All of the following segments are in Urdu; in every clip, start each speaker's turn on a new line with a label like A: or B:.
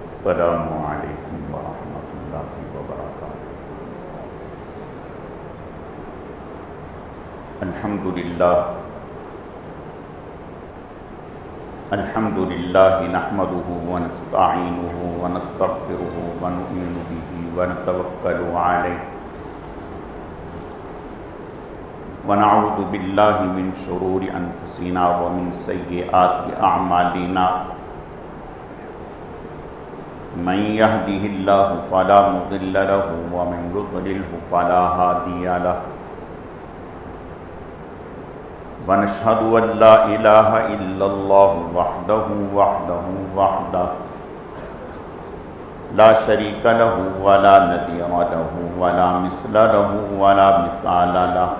A: السلام علیکم ورحمۃ اللہ وبرکاتہ۔ الحمد للہ نحمده ونستعینه ونستغفره ونؤمن به ونتوکل علیہ ونعوذ باللہ من شرور انفسنا ومن سیئات اعمالنا، من يهده الله فلا مضل له ومن يضلل فلا هادي له، ونشهد أن لا إله إلا الله وحده لا شريك له ولا نظير له ولا مثل له ولا مثال له،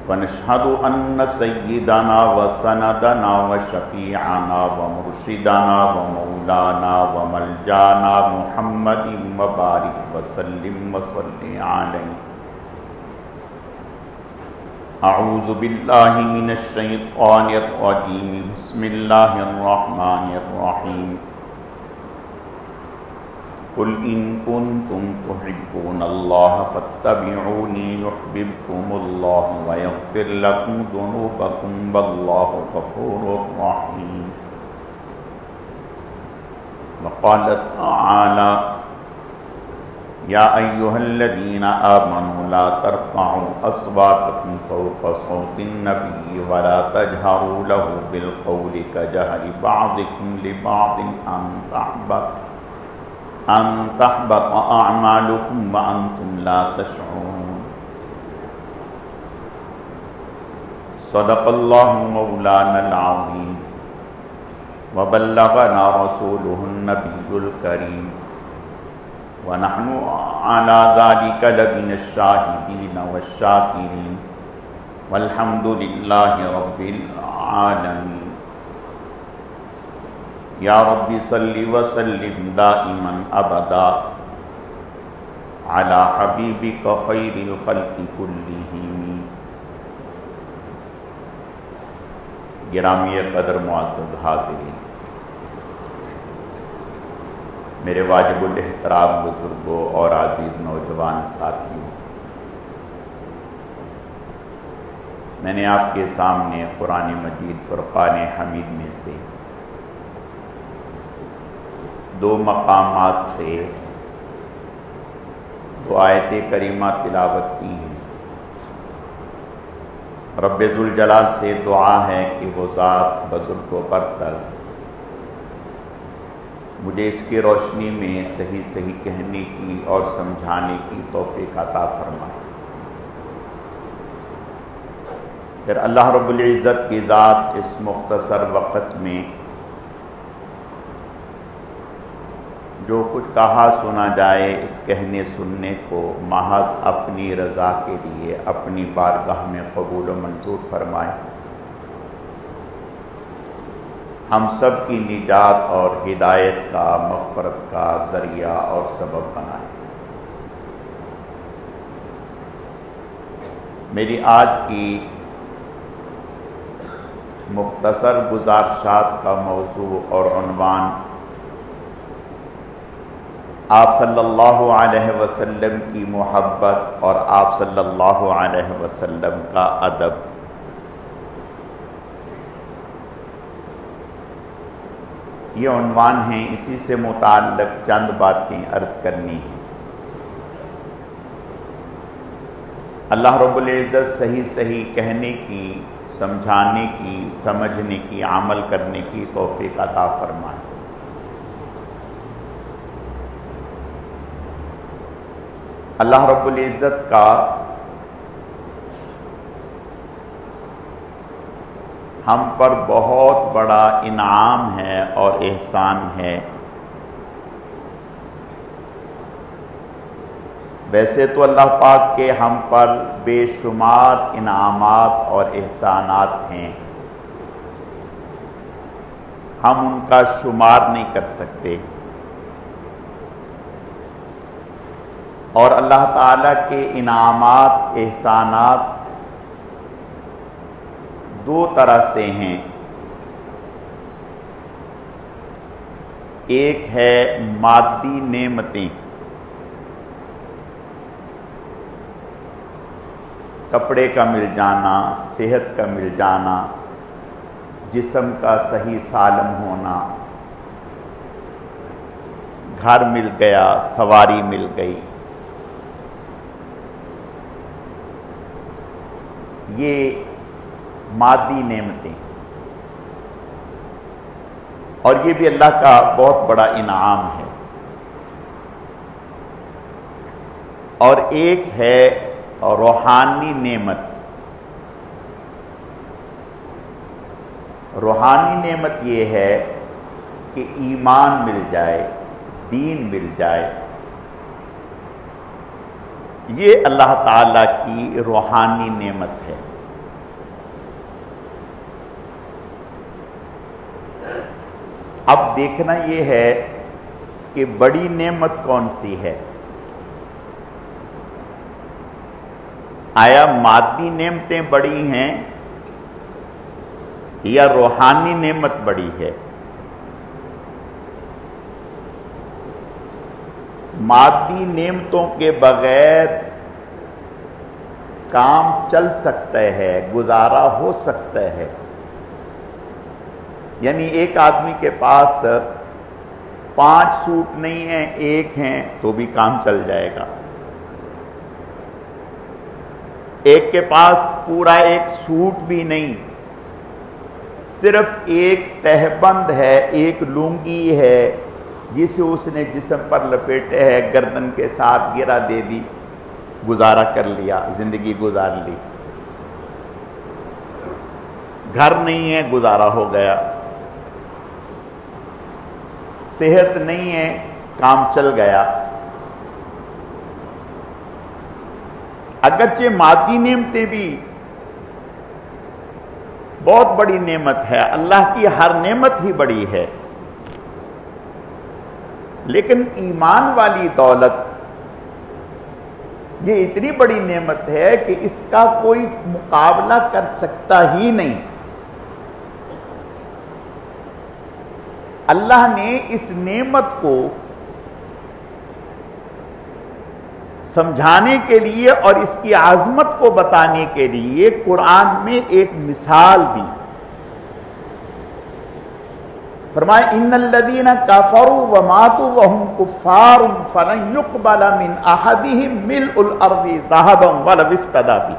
A: ونشهد أن سيدنا وسندنا وشفيعنا ومرشدنا ومولانا وملجانا محمد وبارك وسلم وصل عليه۔ اعوذ باللہ من الشیطان الرجیم، بسم اللہ الرحمن الرحیم۔ قل ان کنتم تحبون اللہ فاتبعونی یحببکم اللہ ویغفر لکم ذنوبکم واللہ غفور رحیم۔ وقال تعالی یا ایہا الذین آمنوا لا ترفعوا اصواتکم فوق صوت النبی ولا تجہروا له بالقول كجهر بعضکم لبعض ان تحبط اعمالکم وانتم لا تشعرون۔ صدق اللہ مولانا العظیم وبلغنا رسوله النبی الکریم، ونحن على ذلك لمن الشاهدين والشاكرين، والحمد لله رب العالمين۔ یا رب صل وسلم دائما ابدا على حبیبک خیر الخلق كلهم۔ گرامی قدر معزز حاضرین، میرے واجب الاحترام بزرگوں اور عزیز نوجوان ساتھیوں، میں نے آپ کے سامنے قرآن مجید فرقان حمید میں سے دو مقامات سے دو آیت کریمہ تلاوت کی ہیں۔ رب ذوالجلال سے دعا ہے کہ وہ ذات بزرگ و برتر مجھے اس کی روشنی میں صحیح صحیح کہنے کی اور سمجھانے کی توفیق عطا فرمائے۔ پھر اللہ رب العزت کی ذات اس مختصر وقت میں جو کچھ کہا سنا جائے، اس کہنے سننے کو محض اپنی رضا کے لیے اپنی بارگاہ میں قبول و منظور فرمائے، ہم سب کی نجات اور ہدایت کا، مغفرت کا ذریعہ اور سبب بنائے۔ میری آج کی مختصر گزارشات کا موضوع اور عنوان آپ صلی اللہ علیہ وسلم کی محبت اور آپ صلی اللہ علیہ وسلم کا ادب۔ یہ عنوان ہیں، اسی سے متعلق چند باتیں عرض کرنی ہیں۔ اللہ رب العزت صحیح صحیح کہنے کی، سمجھانے کی، سمجھنے کی، عمل کرنے کی توفیق عطا فرمائے۔ اللہ رب العزت کا ہم پر بہت بڑا انعام ہے اور احسان ہے۔ ویسے تو اللہ پاک کے ہم پر بے شمار انعامات اور احسانات ہیں، ہم ان کا شمار نہیں کر سکتے، اور اللہ تعالیٰ کے انعامات، احسانات دو طرح سے ہیں۔ ایک ہے مادی نعمتیں، کپڑے کا مل جانا، صحت کا مل جانا، جسم کا صحیح سالم ہونا، گھر مل گیا، سواری مل گئی، یہ مادی نعمتیں، اور یہ بھی اللہ کا بہت بڑا انعام ہے۔ اور ایک ہے روحانی نعمت۔ روحانی نعمت یہ ہے کہ ایمان مل جائے، دین مل جائے، یہ اللہ تعالیٰ کی روحانی نعمت ہے۔ اب دیکھنا یہ ہے کہ بڑی نعمت کون سی ہے؟ آیا مادی نعمتیں بڑی ہیں یا روحانی نعمت بڑی ہے؟ مادی نعمتوں کے بغیر کام چل سکتا ہے، گزارا ہو سکتا ہے۔ یعنی ایک آدمی کے پاس 5 سوٹ نہیں ہیں، ایک ہیں تو بھی کام چل جائے گا۔ ایک کے پاس پورا ایک سوٹ بھی نہیں، صرف ایک تہبند ہے، ایک لنگی ہے جسے اس نے جسم پر لپیٹے ہے، گردن کے ساتھ گرا دے دی، گزارا کر لیا، زندگی گزار لی۔ گھر نہیں ہے، گزارا ہو گیا۔ صحت نہیں ہے، کام چل گیا۔ اگرچہ مادی نعمتیں بھی بہت بڑی نعمت ہے، اللہ کی ہر نعمت ہی بڑی ہے، لیکن ایمان والی دولت یہ اتنی بڑی نعمت ہے کہ اس کا کوئی مقابلہ کر سکتا ہی نہیں۔ اللہ نے اس نعمت کو سمجھانے کے لیے اور اس کی عظمت کو بتانے کے لیے قرآن میں ایک مثال دی۔ فرمایا ان الذین کفروا وماتوا وهم کفار فلن يقبل من احدهم ملء الارض ذهبا ولو افتدى به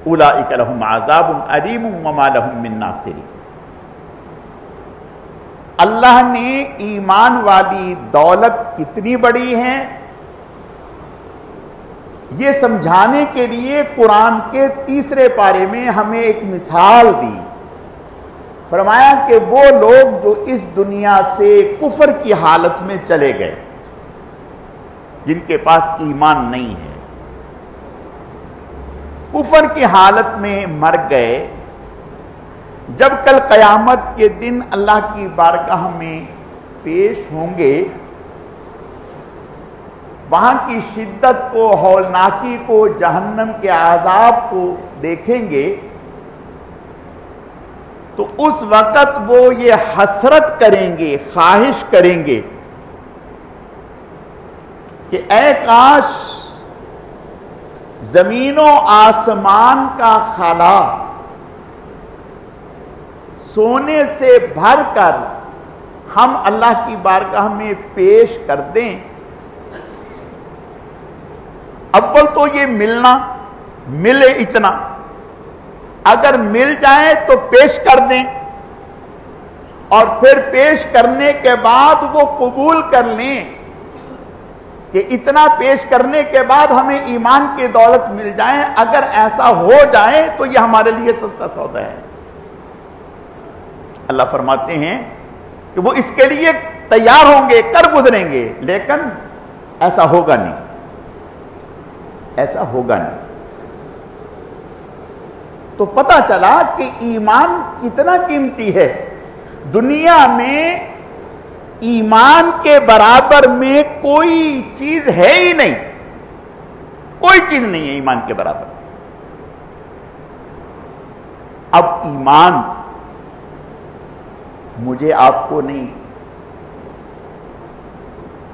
A: اولئک لهم عذاب الیم وما لهم من ناصرین۔ اللہ نے ایمان والی دولت کتنی بڑی ہے یہ سمجھانے کے لیے قرآن کے 3 پارے میں ہمیں ایک مثال دی۔ فرمایا کہ وہ لوگ جو اس دنیا سے کفر کی حالت میں چلے گئے، جن کے پاس ایمان نہیں ہے، کفر کی حالت میں مر گئے، جب کل قیامت کے دن اللہ کی بارگاہ میں پیش ہوں گے، وہاں کی شدت کو، ہولناکی کو، جہنم کے عذاب کو دیکھیں گے، تو اس وقت وہ یہ حسرت کریں گے، خواہش کریں گے کہ اے کاش زمین و آسمان کا خلا سونے سے بھر کر ہم اللہ کی بارگاہ میں پیش کر دیں۔ اول تو یہ ملے اتنا، اگر مل جائے تو پیش کر دیں، اور پھر پیش کرنے کے بعد وہ قبول کر لیں کہ اتنا پیش کرنے کے بعد ہمیں ایمان کی دولت مل جائے۔ اگر ایسا ہو جائے تو یہ ہمارے لیے سستا سودا ہے۔ اللہ فرماتے ہیں کہ وہ اس کے لیے تیار ہوں گے، کر گزریں گے، لیکن ایسا ہوگا نہیں، ایسا ہوگا نہیں۔ تو پتہ چلا کہ ایمان کتنا قیمتی ہے۔ دنیا میں ایمان کے برابر میں کوئی چیز ہے ہی نہیں، کوئی چیز نہیں ہے ایمان کے برابر۔ اب ایمان مجھے آپ کو نہیں،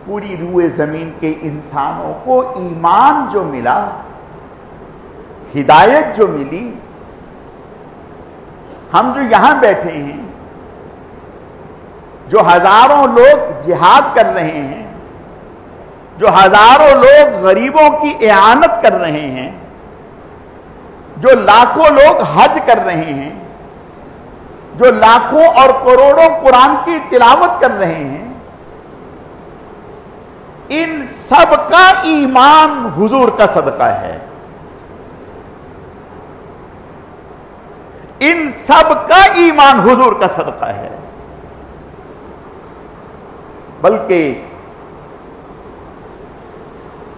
A: پوری روئے زمین کے انسانوں کو ایمان جو ملا، ہدایت جو ملی، ہم جو یہاں بیٹھے ہیں، جو ہزاروں لوگ جہاد کر رہے ہیں، جو ہزاروں لوگ غریبوں کی اعانت کر رہے ہیں، جو لاکھوں لوگ حج کر رہے ہیں، جو لاکھوں اور کروڑوں قرآن کی تلاوت کر رہے ہیں، ان سب کا ایمان حضور کا صدقہ ہے. ان سب کا ایمان حضور کا صدقہ ہے. بلکہ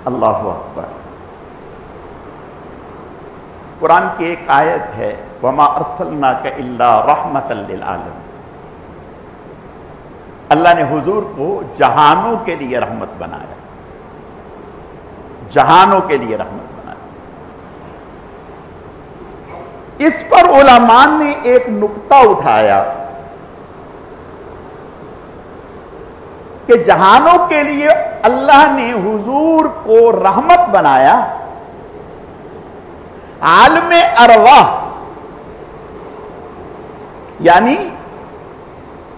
A: اللہ اکبر، قرآن کی ایک آیت ہے، وَمَا أَرْسَلْنَاكَ إِلَّا رَحْمَةً لِلْعَالَمِينَ. اللہ نے حضور کو جہانوں کے لیے رحمت بنایا، جہانوں کے لیے رحمت بنایا. اس پر علماء نے ایک نقطہ اٹھایا کہ جہانوں کے لیے اللہ نے حضور کو رحمت بنایا، عالم ارواح یعنی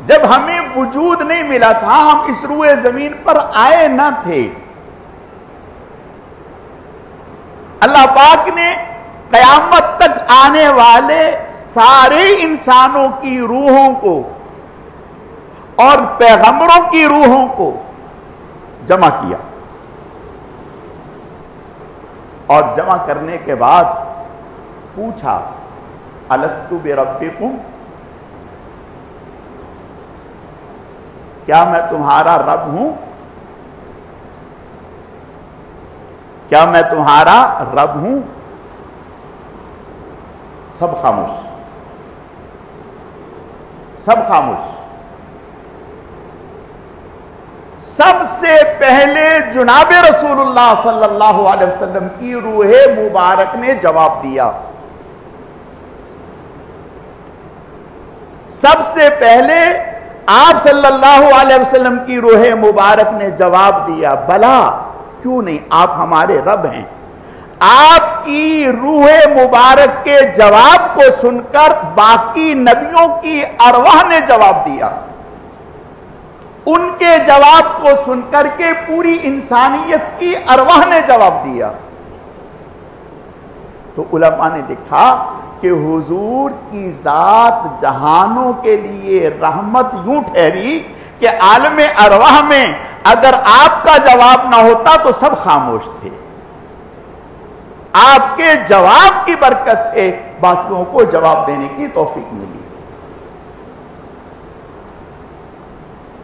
A: جب ہمیں وجود نہیں ملا تھا، ہم اس روئے زمین پر آئے نہ تھے، اللہ پاک نے قیامت تک آنے والے سارے انسانوں کی روحوں کو اور پیغمبروں کی روحوں کو جمع کیا، اور جمع کرنے کے بعد پوچھا الستو بربکم، کیا میں تمہارا رب ہوں؟ کیا میں تمہارا رب ہوں؟ سب خاموش، سب خاموش. سب سے پہلے جناب رسول اللہ صلی اللہ علیہ وسلم کی روح مبارک نے جواب دیا. سب سے پہلے آپ صلی اللہ علیہ وسلم کی روح مبارک نے جواب دیا، بلا کیوں نہیں، آپ ہمارے رب ہیں. آپ کی روح مبارک کے جواب کو سن کر باقی نبیوں کی ارواح نے جواب دیا. ان کے جواب کو سن کر کے پوری انسانیت کی ارواح نے جواب دیا. تو علماء نے لکھا کہ حضور کی ذات جہانوں کے لیے رحمت یوں ٹھہری کہ عالم ارواح میں اگر آپ کا جواب نہ ہوتا تو سب خاموش تھے. آپ کے جواب کی برکت سے باقیوں کو جواب دینے کی توفیق ملی.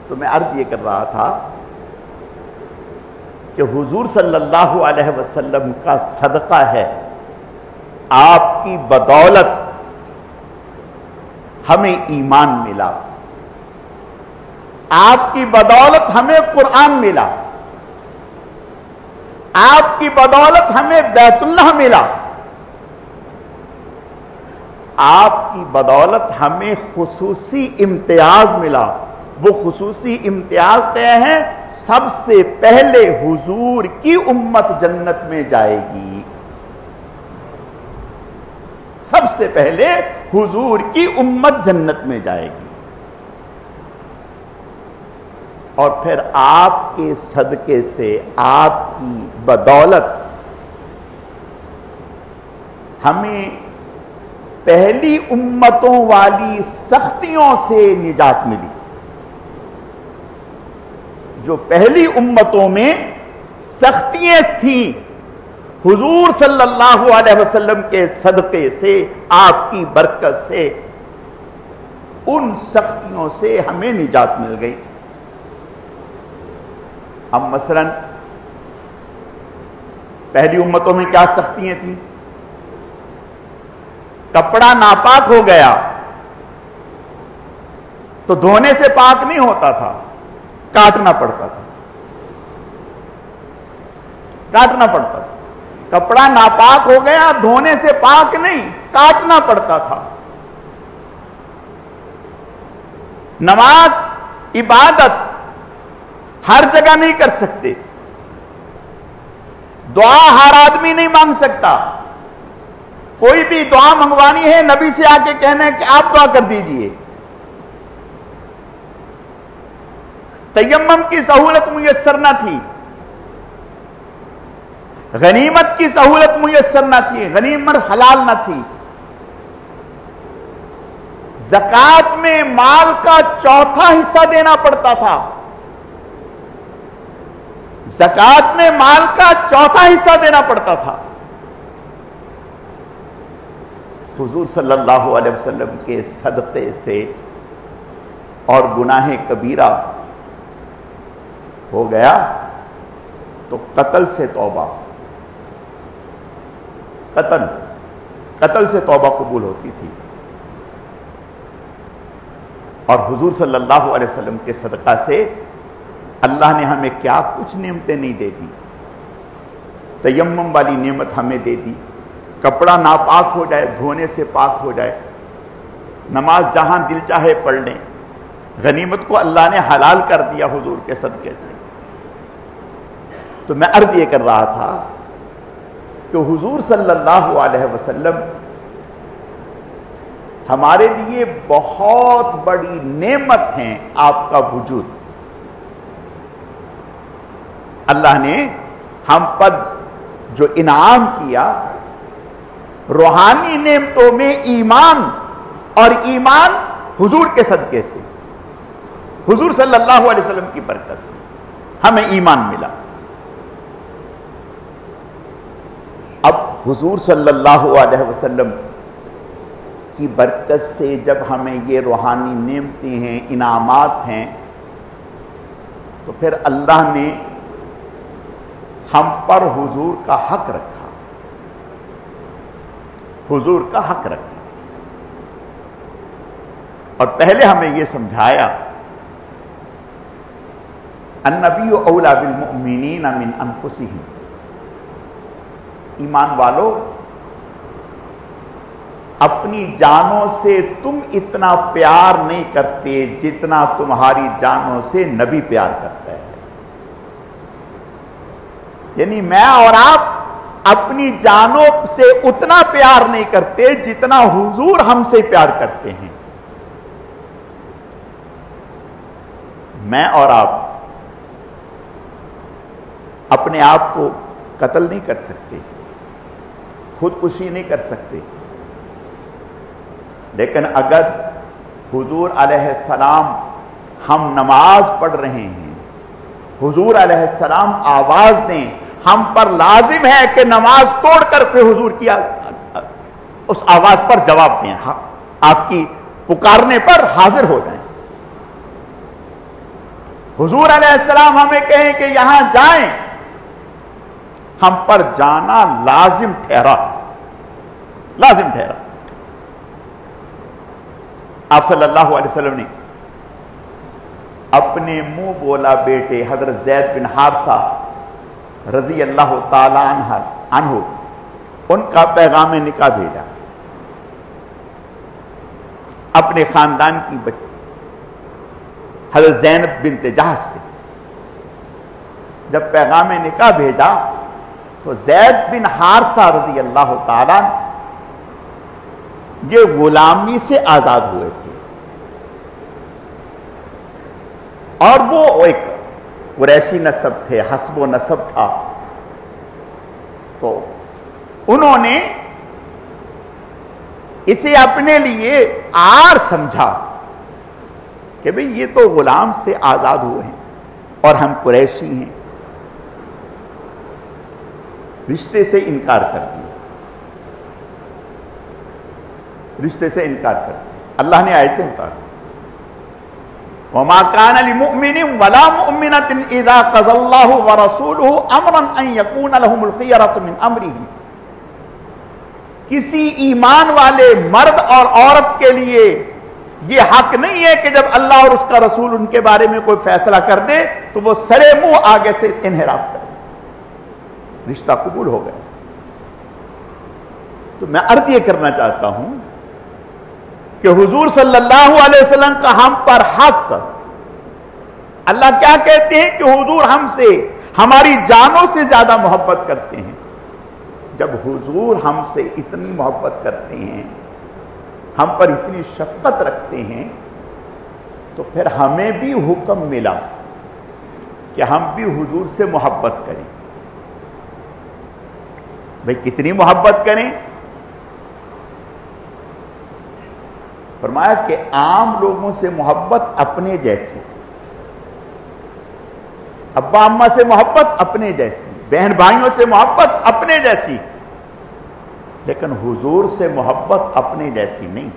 A: تو میں عرض یہ کر رہا تھا کہ حضور صلی اللہ علیہ وسلم کا صدقہ ہے، آپ کی بدولت ہمیں ایمان ملا، آپ کی بدولت ہمیں قرآن ملا، آپ کی بدولت ہمیں بیت اللہ ملا، آپ کی بدولت ہمیں خصوصی امتیاز ملا. وہ خصوصی امتیاز طے ہیں، سب سے پہلے حضور کی امت جنت میں جائے گی. سب سے پہلے حضور کی امت جنت میں جائے گی، اور پھر آپ کے صدقے سے، آپ کی بدولت ہمیں پہلی امتوں والی سختیوں سے نجات ملی. جو پہلی امتوں میں سختیاں تھیں، حضور صلی اللہ علیہ وسلم کے صدقے سے، آپ کی برکت سے، ان سختیوں سے ہمیں نجات مل گئی. اب مثلا پہلی امتوں میں کیا سختیاں تھیں؟ کپڑا ناپاک ہو گیا تو دھونے سے پاک نہیں ہوتا تھا، کاٹنا پڑتا تھا، کاٹنا پڑتا تھا. کپڑا ناپاک ہو گیا، دھونے سے پاک نہیں، کاٹنا پڑتا تھا. نماز، عبادت ہر جگہ نہیں کر سکتے. دعا ہر آدمی نہیں مانگ سکتا. کوئی بھی دعا منگوانی ہے نبی سے آ کے کہنا ہے کہ آپ دعا کر دیجئے. تیمم کی سہولت میسر نہ تھی، غنیمت کی سہولت میسر نہ تھی، غنیمت حلال نہ تھی. زکوٰۃ میں مال کا چوتھا حصہ دینا پڑتا تھا. زکوٰۃ میں مال کا چوتھا حصہ دینا پڑتا تھا. حضور صلی اللہ علیہ وسلم کے صدقے سے اور گناہ کبیرہ ہو گیا تو قتل سے توبہ، قتل سے توبہ قبول ہوتی تھی. اور حضور صلی اللہ علیہ وسلم کے صدقہ سے اللہ نے ہمیں کیا کچھ نعمتیں نہیں دے دی. تیمم والی نعمت ہمیں دے دی، کپڑا ناپاک ہو جائے دھونے سے پاک ہو جائے، نماز جہاں دل چاہے پڑھ لیں. غنیمت کو اللہ نے حلال کر دیا حضور کے صدقے سے. تو میں عرض یہ کر رہا تھا کہ حضور صلی اللہ علیہ وسلم ہمارے لیے بہت بڑی نعمت ہیں. آپ کا وجود، اللہ نے ہم پر جو انعام کیا، روحانی نعمتوں میں ایمان، اور ایمان حضور کے صدقے سے، حضور صلی اللہ علیہ وسلم کی برکت سے ہمیں ایمان ملا. اب حضور صلی اللہ علیہ وسلم کی برکت سے جب ہمیں یہ روحانی نعمتیں ہیں، انعامات ہیں، تو پھر اللہ نے ہم پر حضور کا حق رکھا، حضور کا حق رکھا. اور پہلے ہمیں یہ سمجھایا النبی اولی بالمؤمنین من انفسہم. ایمان والو، اپنی جانوں سے تم اتنا پیار نہیں کرتے جتنا تمہاری جانوں سے نبی پیار کرتا ہے. یعنی میں اور آپ اپنی جانوں سے اتنا پیار نہیں کرتے جتنا حضور ہم سے پیار کرتے ہیں. میں اور آپ اپنے آپ کو قتل نہیں کر سکتے، خودکشی نہیں کر سکتے، لیکن اگر حضور علیہ السلام ہم نماز پڑھ رہے ہیں، حضور علیہ السلام آواز دیں، ہم پر لازم ہے کہ نماز توڑ کر کے حضور کی اس آواز پر جواب دیں، آپ کی پکارنے پر حاضر ہو جائیں. حضور علیہ السلام ہمیں کہیں کہ یہاں جائیں، ہم پر جانا لازم ٹھہرا، لازم ٹھہرا. آپ صلی اللہ علیہ وسلم نے اپنے منہ بولا بیٹے حضرت زید بن حارثہ رضی اللہ تعالی عنہ ان کا پیغام نکاح بھیجا. اپنے خاندان کی بچی حضرت زینب بنت جہش سے جب پیغام نکاح بھیجا تو زید بن حارثہ رضی اللہ تعالی یہ غلامی سے آزاد ہوئے تھے، اور وہ ایک قریشی نسب تھے، حسب و نسب تھا. تو انہوں نے اسے اپنے لیے عار سمجھا کہ بھئی یہ تو غلام سے آزاد ہوئے ہیں اور ہم قریشی ہیں. رشتے سے انکار کر دیا، رشتے سے انکار کر دیا. اللہ نے آیتیں اتاری وَمَا كَانَ لِمُؤْمِنٍ وَلَا مُؤْمِنَةٍ إِذَا قَضَى اللَّهُ وَرَسُولُهُ أَمْرًا أَن يَكُونَ لَهُمُ الْخِيَرَةُ مِنْ أَمْرِهِمْ. کسی ایمان والے مرد اور عورت کے لیے یہ حق نہیں ہے کہ جب اللہ اور اس کا رسول ان کے بارے میں کوئی فیصلہ کر دے تو وہ سرے منہ آگے سے انحراف کرے. رشتہ قبول ہو گیا. تو میں عرض یہ کرنا چاہتا ہوں کہ حضور صلی اللہ علیہ وسلم کا ہم پر حق اللہ کیا کہتے ہیں کہ حضور ہم سے ہماری جانوں سے زیادہ محبت کرتے ہیں. جب حضور ہم سے اتنی محبت کرتے ہیں، ہم پر اتنی شفقت رکھتے ہیں، تو پھر ہمیں بھی حکم ملا کہ ہم بھی حضور سے محبت کریں. بھئی کتنی محبت کریں؟ فرمایا کہ عام لوگوں سے محبت اپنے جیسی، ابا اماں سے محبت اپنے جیسی، بہن بھائیوں سے محبت اپنے جیسی، لیکن حضور سے محبت اپنے جیسی نہیں.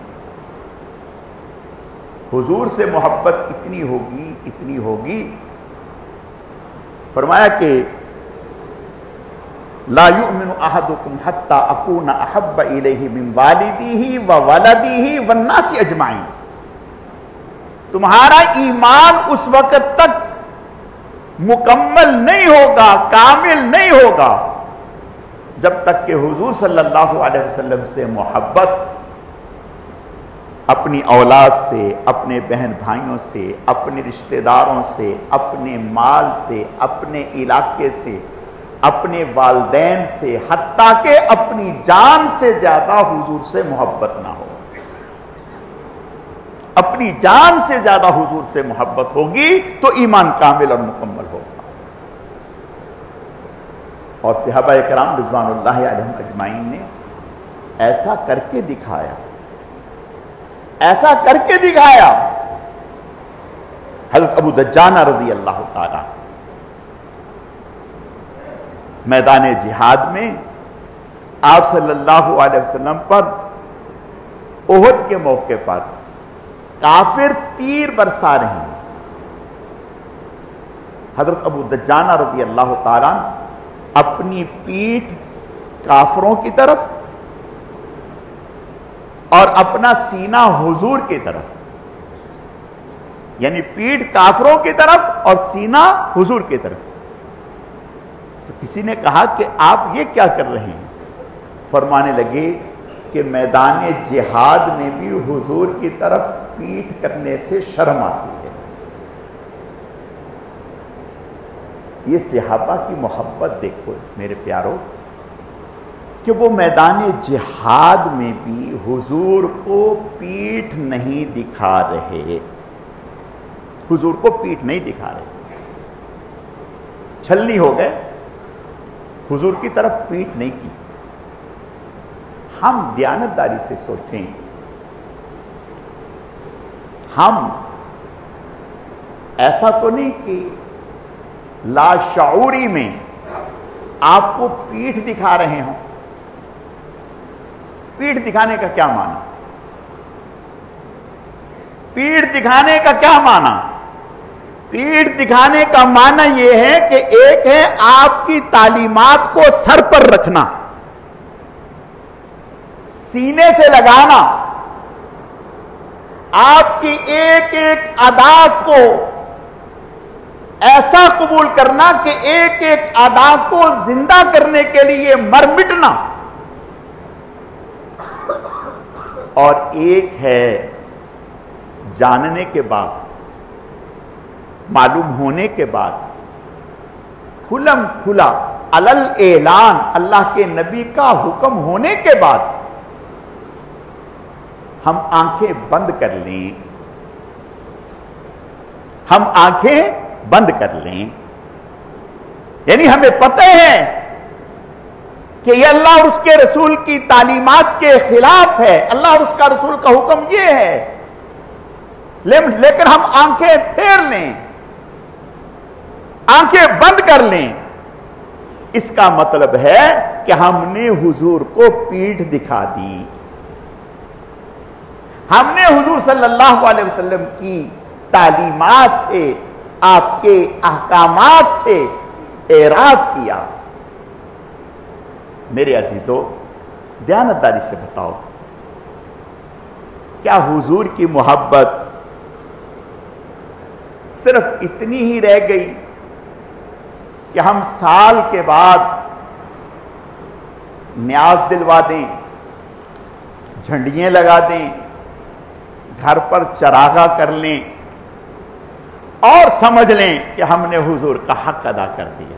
A: حضور سے محبت اتنی ہوگی. فرمایا کہ لا یؤمن احدکم حتی اکون احب الیہ من والدیہ وولدیہ والناس اجمعین. تمہارا ایمان اس وقت تک مکمل نہیں ہوگا، کامل نہیں ہوگا، جب تک کہ حضور صلی اللہ علیہ وسلم سے محبت اپنی اولاد سے، اپنے بہن بھائیوں سے، اپنے رشتہ داروں سے، اپنے مال سے، اپنے علاقے سے، اپنے والدین سے، حتیٰ کہ اپنی جان سے زیادہ حضور سے محبت نہ ہو. اپنی جان سے زیادہ حضور سے محبت ہوگی تو ایمان کامل اور مکمل ہوگا. اور صحابہ کرام رضوان اللہ علیہم اجمعین نے ایسا کر کے دکھایا، ایسا کر کے دکھایا. حضرت ابو دجانہ رضی اللہ تعالیٰ میدان جہاد میں آپ صلی اللہ علیہ وسلم پر احد کے موقع پر کافر تیر برسا رہے ہیں. حضرت ابو دجانہ رضی اللہ تعالیٰ اپنی پیٹھ کافروں کی طرف اور اپنا سینہ حضور کی طرف، یعنی پیٹھ کافروں کی طرف اور سینہ حضور کی طرف. تو کسی نے کہا کہ آپ یہ کیا کر رہے ہیں؟ فرمانے لگے کہ میدان جہاد میں بھی حضور کی طرف پیٹھ کرنے سے شرم آتی ہے. یہ صحابہ کی محبت دیکھو میرے پیارو، کہ وہ میدان جہاد میں بھی حضور کو پیٹھ نہیں دکھا رہے، حضور کو پیٹھ نہیں دکھا رہے، چھلنی ہو گئے، حضور کی طرف پیٹھ نہیں کی. ہم دیانتداری سے سوچیں، ہم ایسا تو نہیں کہ لاشعوری میں آپ کو پیٹھ دکھا رہے ہوں. پیٹھ دکھانے کا کیا معنی؟ پیٹھ دکھانے کا کیا معنی؟ پیٹھ دکھانے کا معنی یہ ہے کہ ایک ہے آپ کی تعلیمات کو سر پر رکھنا، سینے سے لگانا، آپ کی ایک ایک ادا کو ایسا قبول کرنا کہ ایک ایک ادا کو زندہ کرنے کے لیے مر مٹنا. اور ایک ہے جاننے کے بعد، معلوم ہونے کے بعد، کھلم کھلا علل اعلان اللہ کے نبی کا حکم ہونے کے بعد ہم آنکھیں بند کر لیں، ہم آنکھیں بند کر لیں. یعنی ہمیں پتہ ہے کہ یہ اللہ اور اس کے رسول کی تعلیمات کے خلاف ہے، اللہ اور اس کا رسول کا حکم یہ ہے، لیکن ہم آنکھیں پھیر لیں، آنکھیں بند کر لیں. اس کا مطلب ہے کہ ہم نے حضور کو پیٹھ دکھا دی، ہم نے حضور صلی اللہ علیہ وسلم کی تعلیمات سے، آپ کے احکامات سے اعراض کیا. میرے عزیزو، دیانتداری سے بتاؤ، کیا حضور کی محبت صرف اتنی ہی رہ گئی کہ ہم سال کے بعد نیاز دلوا دیں، جھنڈیاں لگا دیں، گھر پر چراغاں کر لیں، اور سمجھ لیں کہ ہم نے حضور کا حق ادا کر دیا.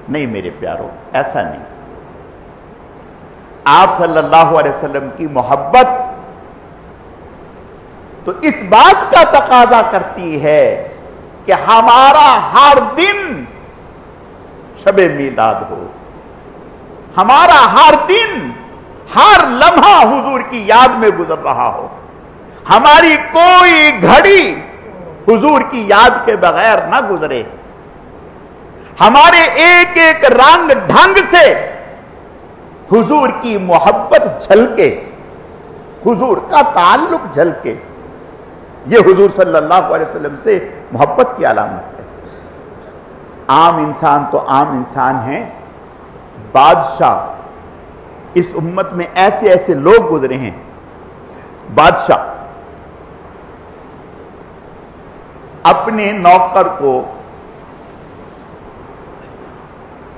A: نہیں میرے پیارو، ایسا نہیں. آپ صلی اللہ علیہ وسلم کی محبت تو اس بات کا تقاضا کرتی ہے کہ ہمارا ہر دن شب میلاد ہو، ہمارا ہر دن، ہر لمحہ حضور کی یاد میں گزر رہا ہو، ہماری کوئی گھڑی حضور کی یاد کے بغیر نہ گزرے، ہمارے ایک ایک رنگ ڈھنگ سے حضور کی محبت جھلکے، حضور کا تعلق جھلکے. یہ حضور صلی اللہ علیہ وسلم سے محبت کی علامت ہے. عام انسان تو عام انسان ہیں، بادشاہ، اس امت میں ایسے ایسے لوگ گزرے ہیں. بادشاہ اپنے نوکر کو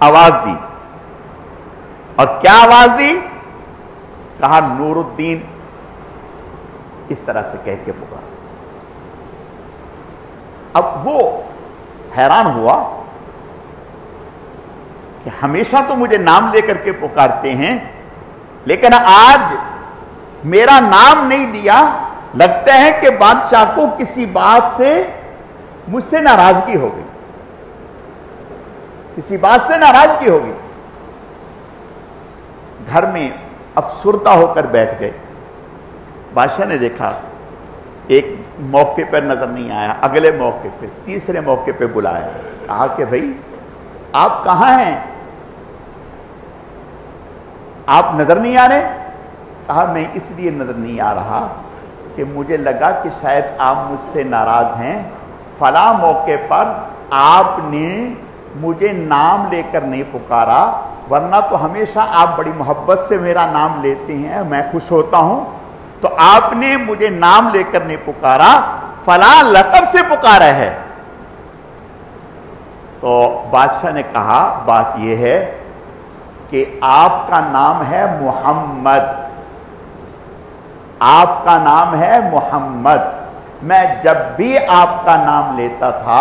A: آواز دی، اور کیا آواز دی؟ کہا نور الدین، اس طرح سے کہہ کے پکارا. اب وہ حیران ہوا کہ ہمیشہ تو مجھے نام لے کر کے پکارتے ہیں، لیکن آج میرا نام نہیں لیا. لگتا ہے کہ بادشاہ کو کسی بات سے مجھ سے ناراضگی ہو گئی، کسی بات سے ناراضگی ہو گئی. گھر میں افسردہ ہو کر بیٹھ گئے. بادشاہ نے دیکھا، ایک موقع پر نظر نہیں آیا، اگلے موقع پہ، تیسرے موقع پہ بلایا. کہا کہ بھائی آپ کہاں ہیں؟ آپ نظر نہیں آ رہے؟ کہا میں اس لیے نظر نہیں آ رہا کہ مجھے لگا کہ شاید آپ مجھ سے ناراض ہیں. فلاں موقع پر آپ نے مجھے نام لے کر نہیں پکارا، ورنہ تو ہمیشہ آپ بڑی محبت سے میرا نام لیتے ہیں، میں خوش ہوتا ہوں. تو آپ نے مجھے نام لے کر نہیں پکارا، فلاں لقب سے پکارا ہے. تو بادشاہ نے کہا بات یہ ہے کہ آپ کا نام ہے محمد، آپ کا نام ہے محمد. میں جب بھی آپ کا نام لیتا تھا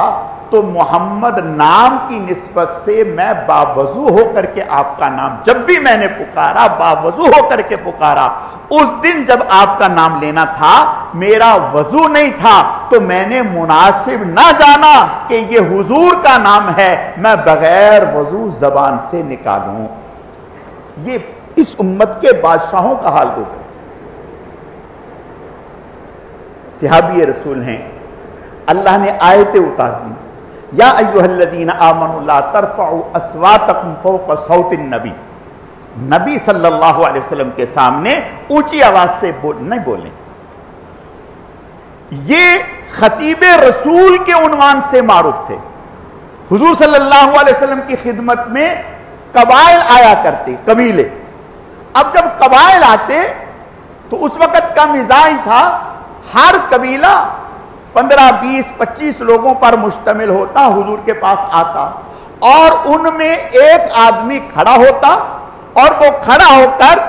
A: تو محمد نام کی نسبت سے میں باوضو ہو کر کے آپ کا نام، جب بھی میں نے پکارا باوضو ہو کر کے پکارا. اس دن جب آپ کا نام لینا تھا میرا وضو نہیں تھا، تو میں نے مناسب نہ جانا کہ یہ حضور کا نام ہے، میں بغیر وضو زبان سے نکالوں. یہ اس امت کے بادشاہوں کا حال ہوگا. صحابی رسول ہیں، اللہ نے آیتیں اتار دی، یا ایھا الذین آمنوا لا ترفعوا اصواتکم فوق صوت النبی. نبی صلی اللہ علیہ وسلم کے سامنے اونچی آواز سے نہیں بولیں. یہ خطیب رسول کے عنوان سے معروف تھے. حضور صلی اللہ علیہ وسلم کی خدمت میں قبائل آیا کرتے، قبیلے. اب جب قبائل آتے تو اس وقت کا مزاج تھا ہر قبیلہ 15 20 25 لوگوں پر مشتمل ہوتا، حضور کے پاس آتا اور ان میں ایک آدمی کھڑا ہوتا اور وہ کھڑا ہو کر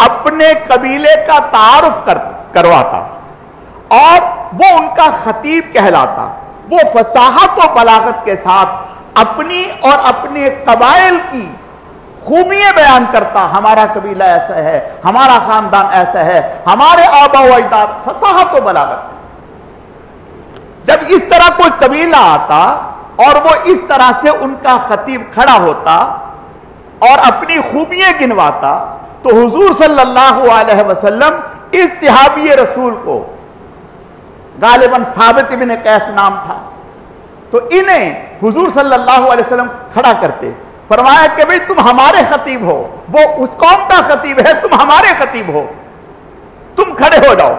A: اپنے قبیلے کا تعارف کرواتا اور وہ ان کا خطیب کہلاتا. وہ فصاحت و بلاغت کے ساتھ اپنی اور اپنے قبائل کی خوبیاں بیان کرتا. ہمارا قبیلہ ایسا ہے، ہمارا خاندان ایسا ہے، ہمارے آبا و اجداد، فصاحت و بلاغت کے ساتھ. جب اس طرح کوئی قبیلہ آتا اور وہ اس طرح سے ان کا خطیب کھڑا ہوتا اور اپنی خوبیاں گنواتا تو حضور صلی اللہ علیہ وسلم اس صحابی رسول کو، غالباً ثابت بن قیس نام تھا، تو انہیں حضور صلی اللہ علیہ وسلم کھڑا کرتے. فرمایا کہ بھئی تم ہمارے خطیب ہو، وہ اس قوم کا خطیب ہے، تم ہمارے خطیب ہو، تم کھڑے ہو جاؤ.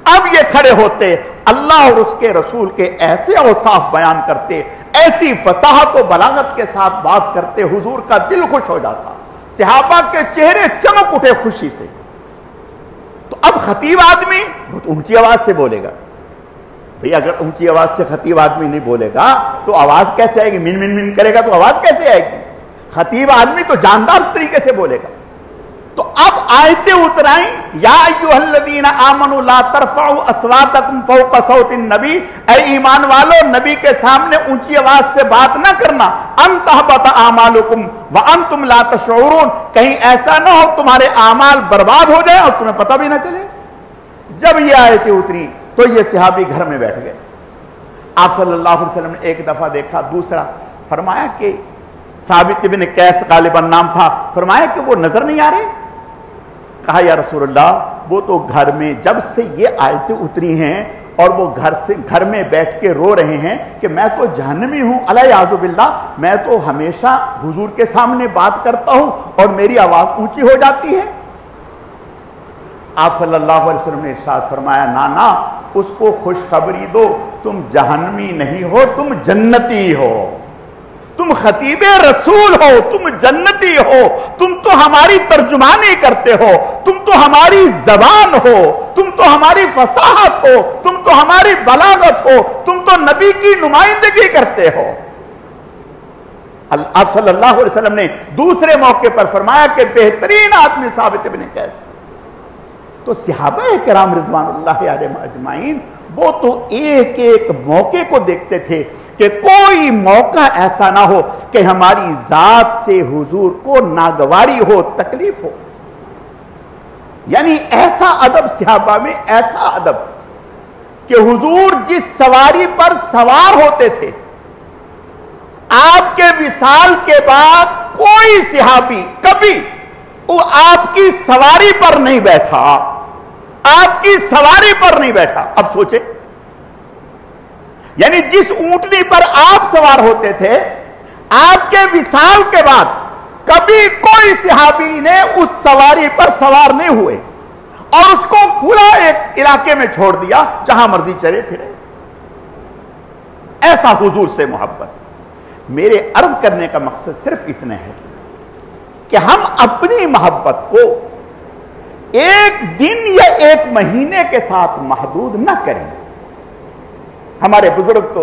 A: اب یہ کھڑے ہوتے، اللہ اور اس کے رسول کے ایسے اوصاف بیان کرتے، ایسی فصاحت و بلاغت کے ساتھ بات کرتے، حضور کا دل خوش ہو جاتا، صحابہ کے چہرے چمک اٹھے خوشی سے. تو اب خطیب آدمی بہت اونچی آواز سے بولے گا. بھئی اگر اونچی آواز سے خطیب آدمی نہیں بولے گا تو آواز کیسے آئے گی؟ من من من کرے گا تو آواز کیسے آئے گی؟ خطیب آدمی تو جاندار طریقے سے بولے گا. تو اب آیتیں اترائی، یا ایھالذین آمنوا لا ترفعوا اصواتکم فوق صوت النبی، اے ایمان والو نبی کے سامنے اونچی آواز سے بات نہ کرنا، ان تحبط اعمالکم وانتم لا تشعرون، کہیں ایسا نہ ہو تمہارے اعمال برباد ہو جائے اور تمہیں پتہ بھی نہ چلے۔ جب یہ آیتیں اتری تو یہ صحابی گھر میں بیٹھ گئے۔ آپ صلی اللہ علیہ وسلم نے ایک دفعہ دیکھا، دوسرا فرمایا کہ ثابت بن قیس غالباً نام تھا، فرمایا کہ وہ نظر نہیں آ رہے؟ کہا یا رسول اللہ وہ تو گھر میں جب سے یہ آیتیں اتری ہیں اور وہ گھر میں بیٹھ کے رو رہے ہیں کہ میں تو جہنمی ہوں، الیاذ باللہ، میں تو ہمیشہ حضور کے سامنے بات کرتا ہوں اور میری آواز اونچی ہو جاتی ہے۔ آپ صلی اللہ علیہ وسلم نے ارشاد فرمایا نا اس کو خوشخبری دو، تم جہنمی نہیں ہو، تم جنتی ہو، تم خطیب رسول ہو، تم جنتی ہو، تم تو ہماری ترجمانی کرتے ہو، تم تو ہماری زبان ہو، تم تو ہماری فصاحت ہو، تم تو ہماری بلاغت ہو، تم تو نبی کی نمائندگی کرتے ہو۔ آپ صلی اللہ علیہ وسلم نے دوسرے موقع پر فرمایا کہ بہترین آدمی ثابت بن قیس۔ تو صحابہ کرام رضوان اللہ علیہم اجمعین وہ تو ایک ایک موقع کو دیکھتے تھے کہ کوئی موقع ایسا نہ ہو کہ ہماری ذات سے حضور کو ناگواری ہو، تکلیف ہو۔ یعنی ایسا ادب صحابہ میں، ایسا ادب کہ حضور جس سواری پر سوار ہوتے تھے، آپ کے وصال کے بعد کوئی صحابی کبھی وہ آپ کی سواری پر نہیں بیٹھا، آپ کی سواری پر نہیں بیٹھا۔ اب سوچیں، یعنی جس اونٹنی پر آپ سوار ہوتے تھے، آپ کے وصال کے بعد کبھی کوئی صحابی نے اس سواری پر سوار نہیں ہوئے اور اس کو کھلا ایک علاقے میں چھوڑ دیا جہاں مرضی چلے پھرے۔ ایسا حضور سے محبت۔ میرے عرض کرنے کا مقصد صرف اتنا ہے کہ ہم اپنی محبت کو ایک دن یا ایک مہینے کے ساتھ محدود نہ کریں۔ ہمارے بزرگ تو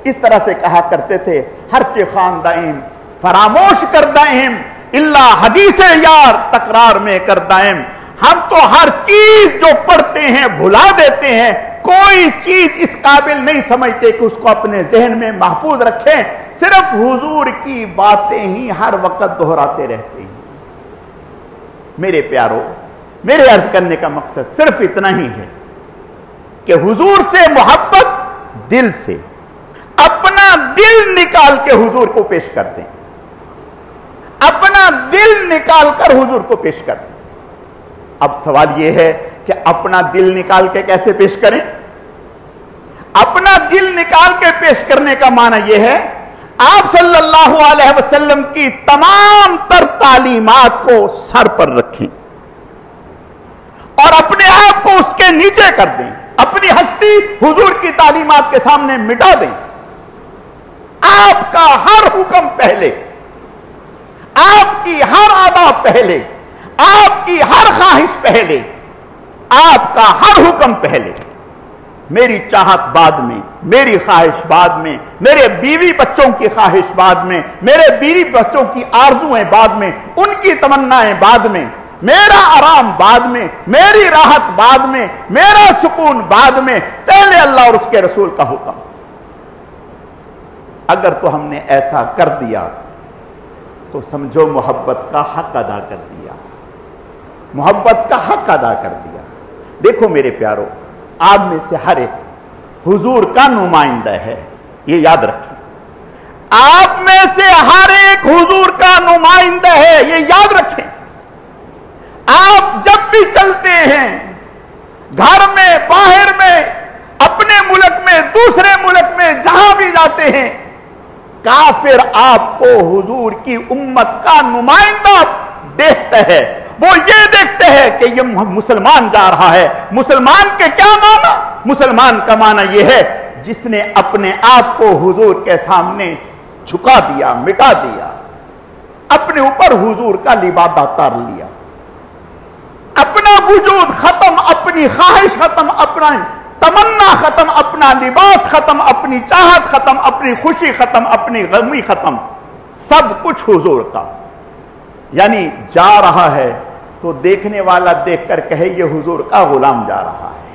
A: اس طرح سے کہا کرتے تھے، ہر چے خان دائم فراموش کر دائم، اللہ حدیث یار تکرار میں کر دائم۔ ہم تو ہر چیز جو پڑھتے ہیں بھلا دیتے ہیں، کوئی چیز اس قابل نہیں سمجھتے کہ اس کو اپنے ذہن میں محفوظ رکھیں، صرف حضور کی باتیں ہی ہر وقت دہراتے رہتے ہیں۔ میرے پیارو، میرے عرض کرنے کا مقصد صرف اتنا ہی ہے کہ حضور سے محبت دل سے، اپنا دل نکال کے حضور کو پیش کر دیں، اپنا دل نکال کر حضور کو پیش کر دیں۔ اب سوال یہ ہے کہ اپنا دل نکال کے کیسے پیش کریں؟ اپنا دل نکال کے پیش کرنے کا معنی یہ ہے، آپ صلی اللہ علیہ وسلم کی تمام تر تعلیمات کو سر پر رکھیں اور اپنے آپ کو اس کے نیچے کر دیں، اپنی ہستی حضور کی تعلیمات کے سامنے مٹا دیں۔ آپ کا ہر حکم پہلے، آپ کی ہر ادا پہلے، آپ کی ہر خواہش پہلے، آپ کا ہر حکم پہلے، میری چاہت بعد میں، میری خواہش بعد میں، میرے بیوی بچوں کی خواہش بعد میں، میرے بیوی بچوں کی آرزویں بعد میں، ان کی تمنائیں بعد میں، میرا آرام بعد میں، میری راحت بعد میں، میرا سکون بعد میں، پہلے اللہ اور اس کے رسول کا حکم۔ اگر تو ہم نے ایسا کر دیا تو سمجھو محبت کا حق ادا کر دیا، محبت کا حق ادا کر دیا۔ دیکھو میرے پیارو، آپ میں سے ہر ایک حضور کا نمائندہ ہے، یہ یاد رکھیں۔ آپ میں سے ہر ایک حضور کا نمائندہ ہے، یہ یاد رکھیں۔ آپ جب بھی چلتے ہیں، گھر میں، باہر میں، اپنے ملک میں، دوسرے ملک میں، جہاں بھی جاتے ہیں، کافر آپ کو حضور کی امت کا نمائندہ دیکھتا ہے۔ وہ یہ دیکھتے ہیں کہ یہ مسلمان جا رہا ہے۔ مسلمان کے کیا معنی؟ مسلمان کا معنی یہ ہے جس نے اپنے آپ کو حضور کے سامنے جھکا دیا، مٹا دیا، اپنے اوپر حضور کا لبادہ اتار لیا، اپنا وجود ختم، اپنی خواہش ختم، اپنا تمنا ختم، اپنا لباس ختم، اپنی چاہت ختم، اپنی خوشی ختم، اپنی غمی ختم، سب کچھ حضور کا۔ یعنی جا رہا ہے تو دیکھنے والا دیکھ کر کہے یہ حضور کا غلام جا رہا ہے،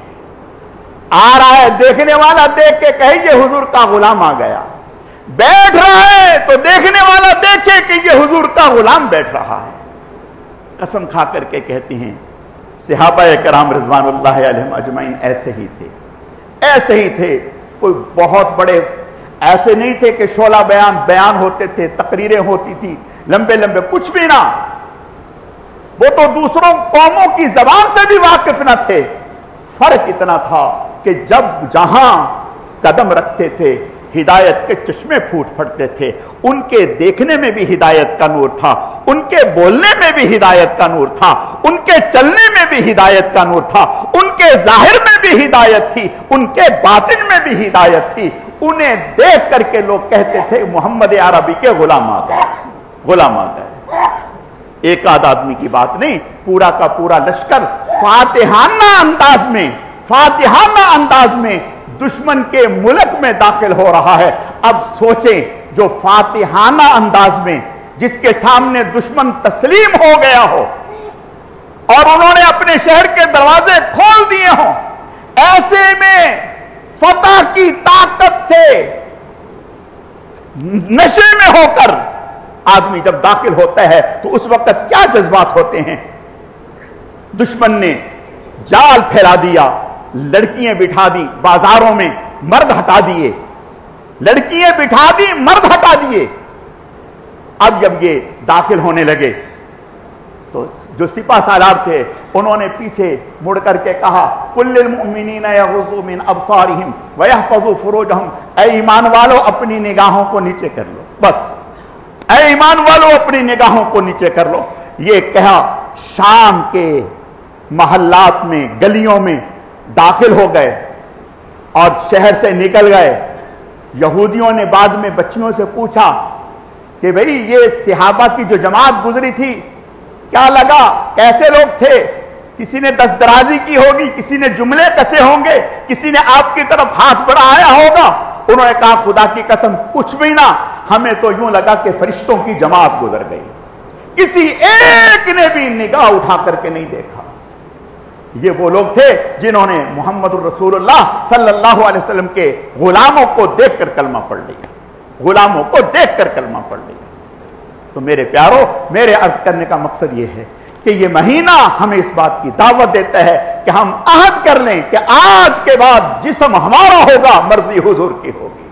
A: آ رہا ہے، دیکھنے والا دیکھ کے کہے یہ حضور کا غلام آ گیا، بیٹھ رہا ہے تو دیکھنے والا دیکھے کہ یہ حضور کا غلام بیٹھ رہا ہے۔ قسم کھا کر کے کہتی ہیں صحابہ کرام رضوان اللہ علیہم اجمعین ایسے ہی تھے، ایسے ہی تھے، کوئی بہت بڑے ایسے نہیں تھے کہ شعلہ بیان ہوتے تھے، تقریریں ہوتی تھی لمبے لمبے، کچھ بھی نہ، وہ تو دوسروں قوموں کی زبان سے بھی واقف نہ تھے۔ فرق اتنا تھا کہ جب جہاں قدم رکھتے تھے ہدایت کے چشمے پھوٹ پڑتے تھے، ان کے دیکھنے میں بھی ہدایت کا نور تھا، ان کے بولنے میں بھی ہدایت کا نور تھا، ان کے چلنے میں بھی ہدایت کا نور تھا، ان کے ظاہر میں بھی ہدایت تھی، ان کے باطن میں بھی ہدایت تھی۔ انہیں دیکھ کر کے لوگ کہتے تھے محمد عربی کے غلام آ گئے، غلام آ گئے۔ ایک آدھ آدمی کی بات نہیں، پورا کا پورا لشکر فاتحانہ انداز میں دشمن کے ملک میں داخل ہو رہا ہے۔ اب سوچیں جو فاتحانہ انداز میں جس کے سامنے دشمن تسلیم ہو گیا ہو اور انہوں نے اپنے شہر کے دروازے کھول دیے ہوں، ایسے میں فتح کی طاقت سے نشے میں ہو کر آدمی جب داخل ہوتا ہے تو اس وقت کیا جذبات ہوتے ہیں۔ دشمن نے جال پھیلا دیا، لڑکیاں بٹھا دی بازاروں میں، مرد ہٹا دیے، لڑکیاں بٹھا دی، مرد ہٹا دیے۔ اب جب یہ داخل ہونے لگے تو جو سپاہ سالار تھے انہوں نے پیچھے مڑ کر کے کہا قُل لِّلْمُؤْمِنِينَ يَغُضُّوا مِنْ أَبْصَارِهِمْ وَيَحْفَظُوا فُرُوجَهُمْ، اے ایمان والو اپنی نگاہوں کو نیچے کر لو، بس اے ایمان والو اپنی نگاہوں کو نیچے کر لو۔ یہ کہا شام کے محلات میں، گلیوں میں داخل ہو گئے اور شہر سے نکل گئے۔ یہودیوں نے بعد میں بچیوں سے پوچھا کہ بھئی یہ صحابہ کی جو جماعت گزری تھی کیا لگا، کیسے لوگ تھے؟ کسی نے دست درازی کی ہوگی، کسی نے جملے کسے ہوں گے، کسی نے آپ کی طرف ہاتھ بڑھایا ہوگا۔ انہوں نے کہا خدا کی قسم کچھ بھی نہ، ہمیں تو یوں لگا کہ فرشتوں کی جماعت گزر گئی، کسی ایک نے بھی نگاہ اٹھا کر کے نہیں دیکھا۔ یہ وہ لوگ تھے جنہوں نے محمد الرسول اللہ صلی اللہ علیہ وسلم کے غلاموں کو دیکھ کر کلمہ پڑھ لیا، غلاموں کو دیکھ کر کلمہ پڑھ لیا۔ تو میرے پیارو، میرے عرض کرنے کا مقصد یہ ہے کہ یہ مہینہ ہمیں اس بات کی دعوت دیتا ہے کہ ہم عہد کر لیں کہ آج کے بعد جسم ہمارا ہوگا، مرضی حضور کی ہوگی،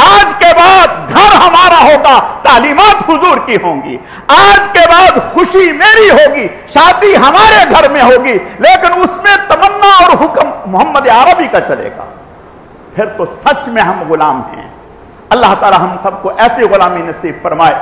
A: آج کے بعد گھر ہمارا ہوگا، تعلیمات حضور کی ہوں گی، آج کے بعد خوشی میری ہوگی، شادی ہمارے گھر میں ہوگی، لیکن اس میں تمنا اور حکم محمد عربی کا چلے گا۔ پھر تو سچ میں ہم غلام ہیں۔ اللہ تعالی ہم سب کو ایسی غلامی نصیب فرمائے۔